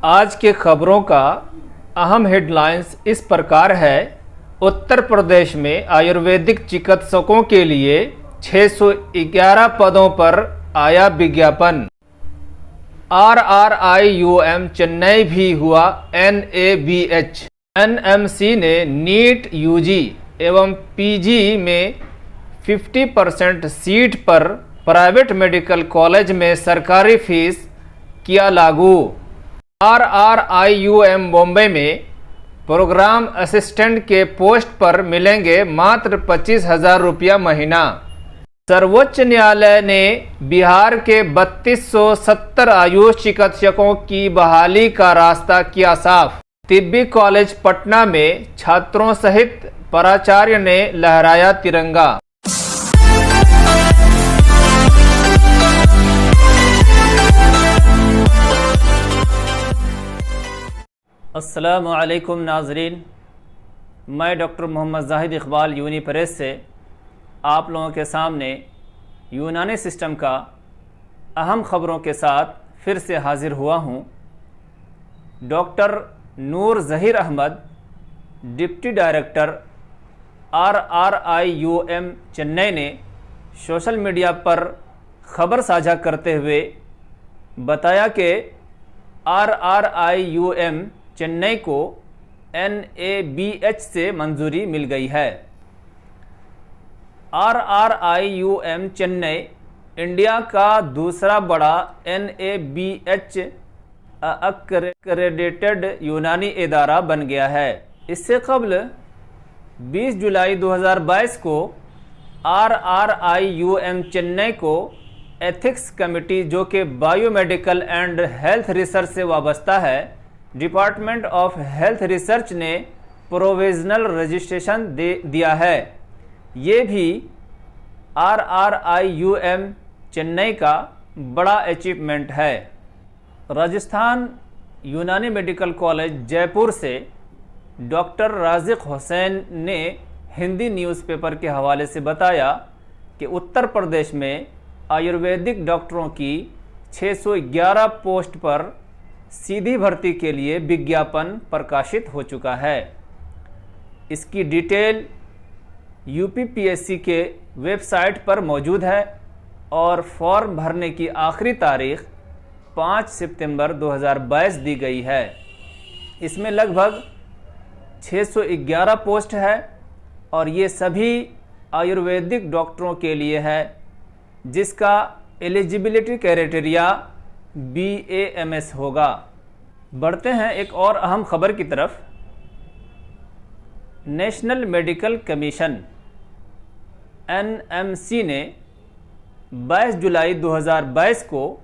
आज के खबरों का अहम हेडलाइंस इस प्रकार है। उत्तर प्रदेश में आयुर्वेदिक चिकित्सकों के लिए 611 पदों पर आया विज्ञापन। RRIUM चेन्नई भी हुआ NABH। NMC ने नीट यूजी एवं पीजी में 50% सीट पर प्राइवेट मेडिकल कॉलेज में सरकारी फीस किया लागू। RRIUM बॉम्बे में प्रोग्राम असिस्टेंट के पोस्ट पर मिलेंगे मात्र 25,000 रुपया महीना। सर्वोच्च न्यायालय ने बिहार के 3270 आयुष चिकित्सकों की बहाली का रास्ता किया साफ। तिब्बी कॉलेज पटना में छात्रों सहित प्राचार्य ने लहराया तिरंगा। अस्सलामु अलैकुम नाजरीन, मैं doctor Mohammad Zahid Iqbal Uni Press से आप लोगों के सामने यूनानी सिस्टम का अहम खबरों के साथ फिर से हाजिर हुआ हूँ। Doctor Noor Zaheer Ahmad, deputy director RRIUM Chennai ने सोशल मीडिया पर खबर साझा करते हुए बताया कि RRIUM चेन्नई को NABH से मंजूरी मिल गई है। RRIUM चेन्नई इंडिया का दूसरा बड़ा NABH अक्रेडिटेड यूनानी इदारा बन गया है। इससे कबल 20 जुलाई 2022 को RRIUM चेन्नई को एथिक्स कमेटी, जो कि बायोमेडिकल एंड हेल्थ रिसर्च से वाबस्ता है, डिपार्टमेंट ऑफ हेल्थ रिसर्च ने प्रोविजनल रजिस्ट्रेशन दिया है। ये भी RRIUM चेन्नई का बड़ा अचीवमेंट है। राजस्थान यूनानी मेडिकल कॉलेज जयपुर से डॉक्टर राजिक हुसैन ने हिंदी न्यूज़पेपर के हवाले से बताया कि उत्तर प्रदेश में आयुर्वेदिक डॉक्टरों की 611 पोस्ट पर सीधी भर्ती के लिए विज्ञापन प्रकाशित हो चुका है। इसकी डिटेल UPPSC के वेबसाइट पर मौजूद है और फॉर्म भरने की आखिरी तारीख 5 सितंबर 2022 दी गई है। इसमें लगभग 611 पोस्ट है और ये सभी आयुर्वेदिक डॉक्टरों के लिए है, जिसका एलिजिबिलिटी क्राइटेरिया BAMS होगा। बढ़ते हैं एक और अहम खबर की तरफ। नेशनल मेडिकल कमीशन NMC ने 22 जुलाई 2022 को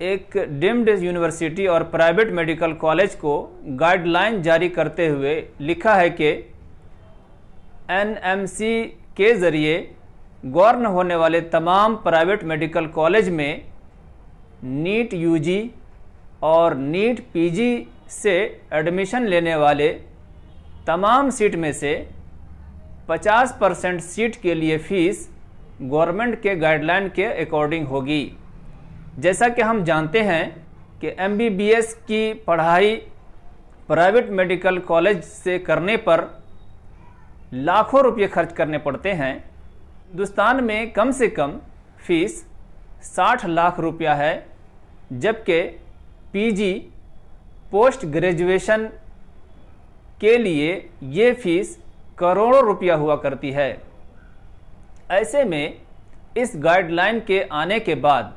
एक डीम्ड यूनिवर्सिटी और प्राइवेट मेडिकल कॉलेज को गाइडलाइन जारी करते हुए लिखा है कि NMC के ज़रिए गौर न होने वाले तमाम प्राइवेट मेडिकल कॉलेज में नीट यूजी और नीट पीजी से एडमिशन लेने वाले तमाम सीट में से 50% सीट के लिए फ़ीस गवर्नमेंट के गाइडलाइन के अकॉर्डिंग होगी। जैसा कि हम जानते हैं कि MBBS की पढ़ाई प्राइवेट मेडिकल कॉलेज से करने पर लाखों रुपये खर्च करने पड़ते हैं। हिंदुस्तान में कम से कम फीस 60 लाख रुपया है, जबकि पीजी पोस्ट ग्रेजुएशन के लिए ये फीस करोड़ों रुपया हुआ करती है। ऐसे में इस गाइडलाइन के आने के बाद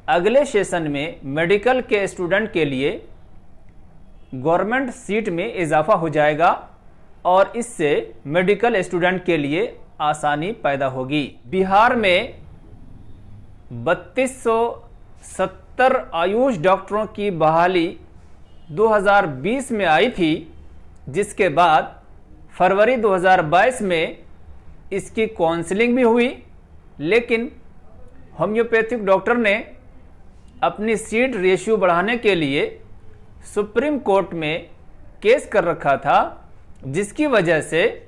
अगले सेशन में मेडिकल के स्टूडेंट के लिए गवर्नमेंट सीट में इजाफा हो जाएगा और इससे मेडिकल स्टूडेंट के लिए आसानी पैदा होगी। बिहार में 3270 आयुष डॉक्टरों की बहाली 2020 में आई थी, जिसके बाद फरवरी 2022 में इसकी काउंसलिंग भी हुई, लेकिन होम्योपैथिक डॉक्टर ने अपनी सीट रेशियो बढ़ाने के लिए सुप्रीम कोर्ट में केस कर रखा था, जिसकी वजह से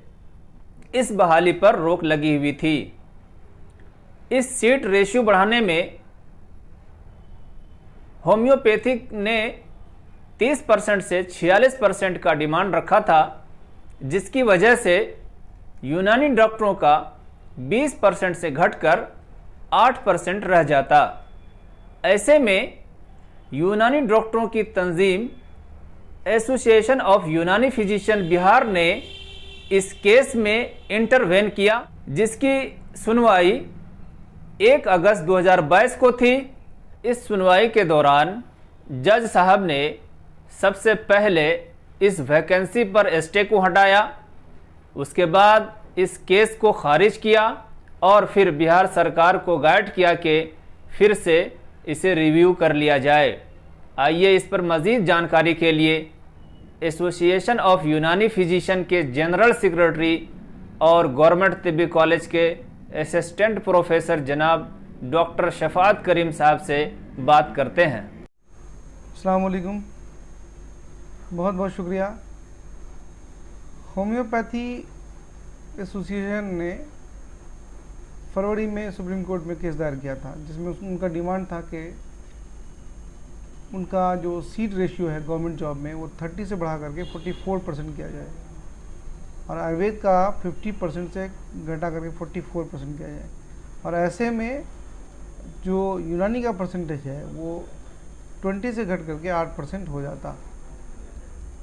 इस बहाली पर रोक लगी हुई थी। इस सीट रेशियो बढ़ाने में होम्योपैथिक ने 30% से 46% का डिमांड रखा था, जिसकी वजह से यूनानी डॉक्टरों का 20% से घटकर 8% रह जाता। ऐसे में यूनानी डॉक्टरों की तंजीम एसोसिएशन ऑफ यूनानी फिजिशियन बिहार ने इस केस में इंटरवेन किया, जिसकी सुनवाई 1 अगस्त 2022 को थी। इस सुनवाई के दौरान जज साहब ने सबसे पहले इस वैकेंसी पर स्टे को हटाया, उसके बाद इस केस को खारिज किया और फिर बिहार सरकार को गाइड किया कि फिर से इसे रिव्यू कर लिया जाए। आइए इस पर मज़ीद जानकारी के लिए एसोसिएशन ऑफ यूनानी फिजिशियन के जनरल सेक्रेटरी और गवर्नमेंट तिब्बी कॉलेज के असिस्टेंट प्रोफेसर जनाब डॉक्टर शफात करीम साहब से बात करते हैं। अस्सलाम वालेकुम, बहुत बहुत शुक्रिया। होम्योपैथी एसोसिएशन ने फरवरी में सुप्रीम कोर्ट में केस दायर किया था, जिसमें उनका डिमांड था कि उनका जो सीट रेशियो है गवर्नमेंट जॉब में वो 30 से बढ़ा करके 44% किया जाए और आयुर्वेद का 50% से घटा करके 44% किया जाए। और ऐसे में जो यूनानी का परसेंटेज है वो 20 से घट करके 8% हो जाता।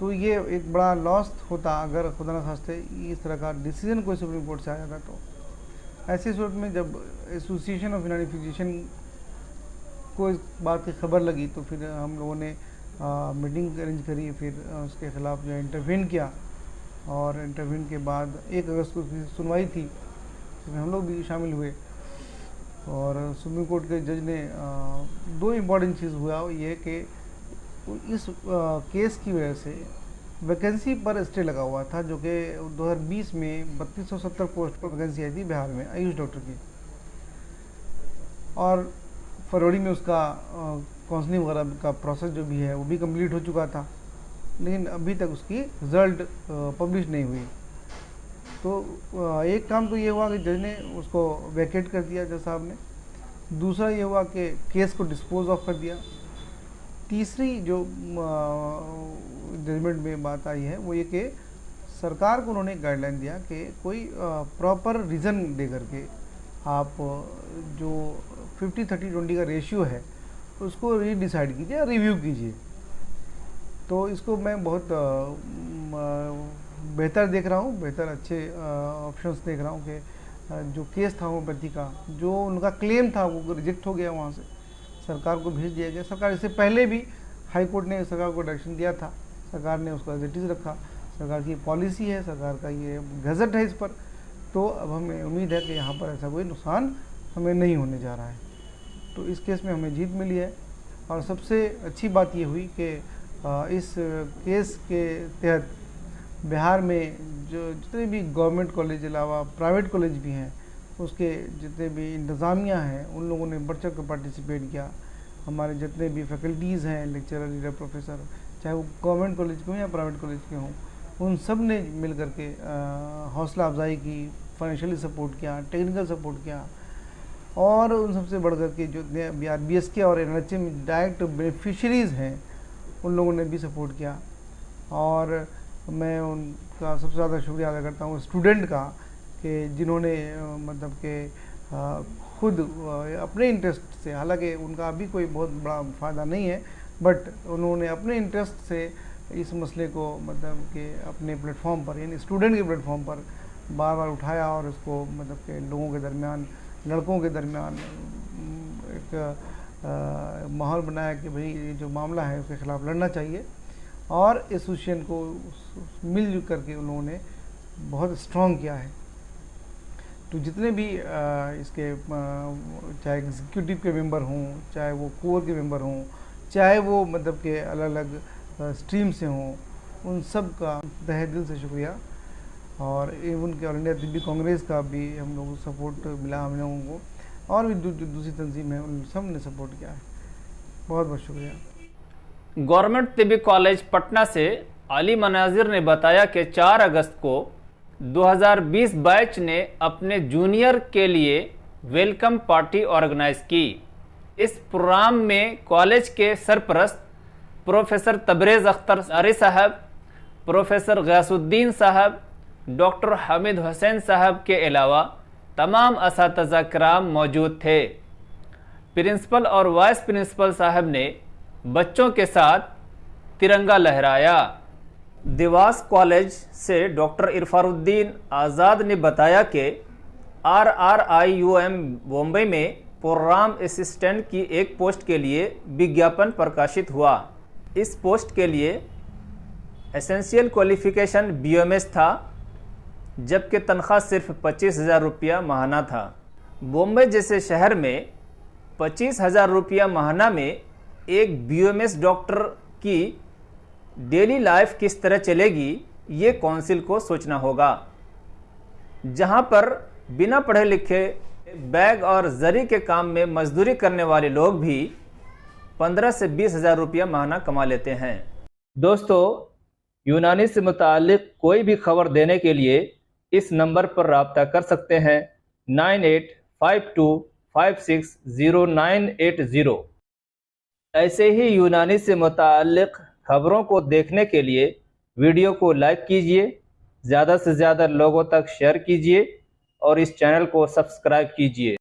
तो ये एक बड़ा लॉस होता अगर खुदा न खास्ते इस तरह का डिसीजन कोई सुप्रीम कोर्ट से आ जाता। तो ऐसी सूरत में जब एसोसिएशन ऑफ यूनानी फिजिशियन को इस बात की खबर लगी तो फिर हम लोगों ने मीटिंग अरेंज करी, फिर उसके ख़िलाफ़ जो इंटरवेन किया और इंटरवेन के बाद 1 अगस्त को सुनवाई थी, जिसमें हम लोग भी शामिल हुए। और सुप्रीम कोर्ट के जज ने 2 इम्पॉर्टेंट चीज़ हुआ, ये कि इस केस की वजह से वैकेंसी पर स्टे लगा हुआ था, जो कि 2020 में 3270 पोस्ट पर वैकेंसी आई थी बिहार में आयुष डॉक्टर की, और फरवरी में उसका काउंसलिंग वगैरह का प्रोसेस जो भी है वो भी कंप्लीट हो चुका था, लेकिन अभी तक उसकी रिज़ल्ट पब्लिश नहीं हुई। तो एक काम तो ये हुआ कि जज ने उसको वैकेट कर दिया जज साहब ने, दूसरा ये हुआ कि केस को डिस्पोज ऑफ कर दिया। तीसरी जो जजमेंट में बात आई है वो ये कि सरकार को उन्होंने गाइडलाइन दिया कि कोई प्रॉपर रीज़न दे करके आप जो 50-30-20 का रेशियो है उसको रीडिसाइड कीजिए, रिव्यू कीजिए। तो इसको मैं बहुत बेहतर देख रहा हूँ, बेहतर अच्छे ऑप्शंस देख रहा हूँ कि जो केस था होम्योपैथी का, जो उनका क्लेम था वो रिजेक्ट हो गया, वहाँ से सरकार को भेज दिया गया। सरकार इससे पहले भी हाई कोर्ट ने सरकार को डायरेक्शन दिया था, सरकार ने उसको एज इट इज़ रखा। सरकार की पॉलिसी है, सरकार का ये गज़ट है इस पर। तो अब हमें उम्मीद है कि यहाँ पर ऐसा कोई नुकसान हमें नहीं होने जा रहा है। तो इस केस में हमें जीत मिली है। और सबसे अच्छी बात ये हुई कि इस केस के तहत बिहार में जो जितने भी गवर्नमेंट कॉलेज अलावा प्राइवेट कॉलेज भी हैं, उसके जितने भी इंतज़ामिया हैं, उन लोगों ने बढ़ चढ़ कर पार्टिसिपेट किया। हमारे जितने भी फैकल्टीज़ हैं, लेक्चरर, लीडर, प्रोफेसर, चाहे वो गवर्नमेंट कॉलेज के हों या प्राइवेट कॉलेज के हों, उन सब ने मिल करके हौसला अफजाई की, फाइनेंशियली सपोर्ट किया, टेक्निकल सपोर्ट किया। और उन सबसे बढ़ कर के जो BSK और NHM डायरेक्ट बेनिफिशरीज़ हैं, उन लोगों ने भी सपोर्ट किया। और मैं उनका सबसे ज़्यादा शुक्रिया अदा करता हूँ स्टूडेंट का, कि जिन्होंने मतलब कि खुद अपने इंटरेस्ट से, हालांकि उनका अभी कोई बहुत बड़ा फ़ायदा नहीं है, बट उन्होंने अपने इंटरेस्ट से इस मसले को मतलब कि अपने प्लेटफॉर्म पर, यानी स्टूडेंट के प्लेटफॉर्म पर बार बार उठाया और उसको मतलब कि लोगों के दरमियान, लड़कों के दरमियान एक माहौल बनाया कि भाई ये जो मामला है उसके ख़िलाफ़ लड़ना चाहिए। और एसोसिएशन को मिलजुल करके उन लोगों ने बहुत स्ट्रॉन्ग किया है। तो जितने भी इसके चाहे एग्जीक्यूटिव के मेंबर हों, चाहे वो कोर के मेंबर हों, चाहे वो मतलब के अलग अलग स्ट्रीम से हों, उन सब का तहे दिल से शुक्रिया। और इवन के ऑल इंडिया तिब्बी कांग्रेस का भी हम लोगों को सपोर्ट मिला, हम लोगों को, और भी दूसरी तंजीम है उन सब ने सपोर्ट किया है। बहुत बहुत शुक्रिया। गवर्नमेंट तिब्बी कॉलेज पटना से अली मनाजिर ने बताया कि 4 अगस्त को 2020 बैच ने अपने जूनियर के लिए वेलकम पार्टी ऑर्गेनाइज की। इस प्रोग्राम में कॉलेज के सरपरस्त प्रोफेसर तबरेज़ अख्तर सारी साहब, प्रोफेसर गयासुद्दीन साहब, डॉक्टर हामिद हुसैन साहब के अलावा तमाम असातिज़ा किराम मौजूद थे। प्रिंसिपल और वाइस प्रिंसिपल साहब ने बच्चों के साथ तिरंगा लहराया। देवास कॉलेज से डॉक्टर इरफानुद्दीन आज़ाद ने बताया कि RRIUM बॉम्बे में प्रोग्राम असिस्टेंट की एक पोस्ट के लिए विज्ञापन प्रकाशित हुआ। इस पोस्ट के लिए एसेंशियल क्वालिफिकेशन BMS था, जबकि तनख्वाह सिर्फ 25,000 रुपया माहाना था। बॉम्बे जैसे शहर में 25,000 रुपया माहाना में एक BMS डॉक्टर की डेली लाइफ किस तरह चलेगी, ये काउंसिल को सोचना होगा, जहां पर बिना पढ़े लिखे बैग और जरी के काम में मजदूरी करने वाले लोग भी 15 से 20,000 रुपया माहाना कमा लेते हैं। दोस्तों, यूनानी से मुताल्लिक़ कोई भी खबर देने के लिए इस नंबर पर रब्ता कर सकते हैं 9852560980। ऐसे ही यूनानी से मुताल्लिक़ खबरों को देखने के लिए वीडियो को लाइक कीजिए, ज़्यादा से ज़्यादा लोगों तक शेयर कीजिए और इस चैनल को सब्सक्राइब कीजिए।